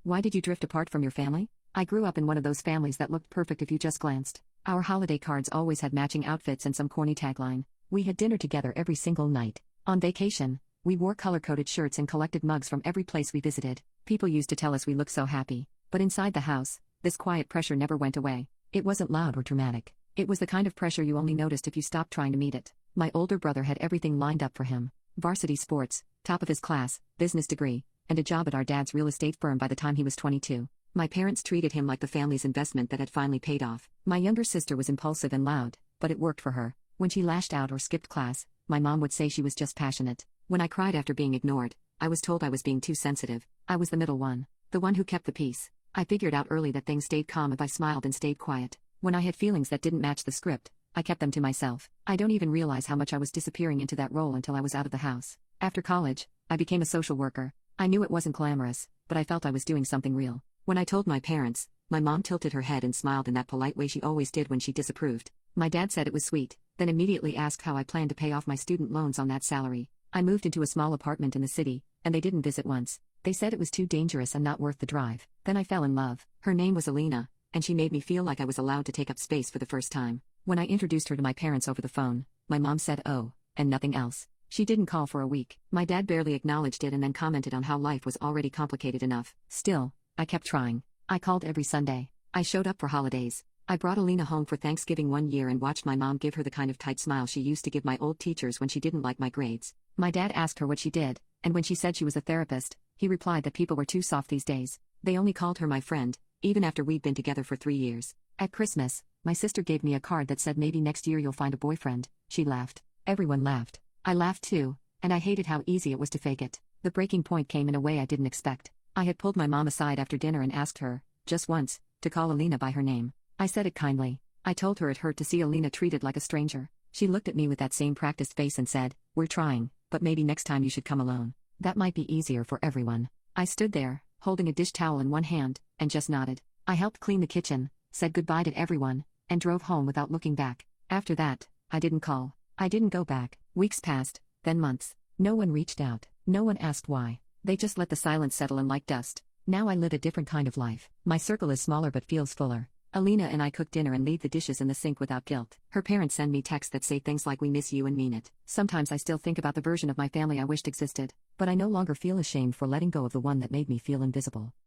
Why did you drift apart from your family? I grew up in one of those families that looked perfect if you just glanced. Our holiday cards always had matching outfits and some corny tagline. We had dinner together every single night. On vacation, we wore color-coded shirts and collected mugs from every place we visited. People used to tell us we looked so happy. But inside the house, this quiet pressure never went away. It wasn't loud or dramatic. It was the kind of pressure you only noticed if you stopped trying to meet it. My older brother had everything lined up for him. Varsity sports, top of his class, business degree, and a job at our dad's real estate firm by the time he was 22. My parents treated him like the family's investment that had finally paid off. My younger sister was impulsive and loud, but it worked for her. When she lashed out or skipped class, my mom would say she was just passionate. When I cried after being ignored, I was told I was being too sensitive. I was the middle one, the one who kept the peace. I figured out early that things stayed calm if I smiled and stayed quiet. When I had feelings that didn't match the script, I kept them to myself. I don't even realize how much I was disappearing into that role until I was out of the house. After college, I became a social worker. I knew it wasn't glamorous, but I felt I was doing something real. When I told my parents, my mom tilted her head and smiled in that polite way she always did when she disapproved. My dad said it was sweet, then immediately asked how I planned to pay off my student loans on that salary. I moved into a small apartment in the city, and they didn't visit once. They said it was too dangerous and not worth the drive. Then I fell in love. Her name was Alina, and she made me feel like I was allowed to take up space for the first time. When I introduced her to my parents over the phone, my mom said oh, and nothing else. She didn't call for a week. My dad barely acknowledged it and then commented on how life was already complicated enough. Still, I kept trying. I called every Sunday. I showed up for holidays. I brought Alina home for Thanksgiving one year and watched my mom give her the kind of tight smile she used to give my old teachers when she didn't like my grades. My dad asked her what she did, and when she said she was a therapist, he replied that people were too soft these days. They only called her my friend, even after we'd been together for 3 years. At Christmas, my sister gave me a card that said maybe next year you'll find a boyfriend. She laughed. Everyone laughed. I laughed too, and I hated how easy it was to fake it. The breaking point came in a way I didn't expect. I had pulled my mom aside after dinner and asked her, just once, to call Alina by her name. I said it kindly. I told her it hurt to see Alina treated like a stranger. She looked at me with that same practiced face and said, "We're trying, but maybe next time you should come alone. That might be easier for everyone." I stood there, holding a dish towel in one hand, and just nodded. I helped clean the kitchen, said goodbye to everyone, and drove home without looking back. After that, I didn't call. I didn't go back. Weeks passed, then months. No one reached out. No one asked why. They just let the silence settle in like dust. Now I live a different kind of life. My circle is smaller but feels fuller. Alina and I cook dinner and leave the dishes in the sink without guilt. Her parents send me texts that say things like "we miss you" and mean it. Sometimes I still think about the version of my family I wished existed, but I no longer feel ashamed for letting go of the one that made me feel invisible.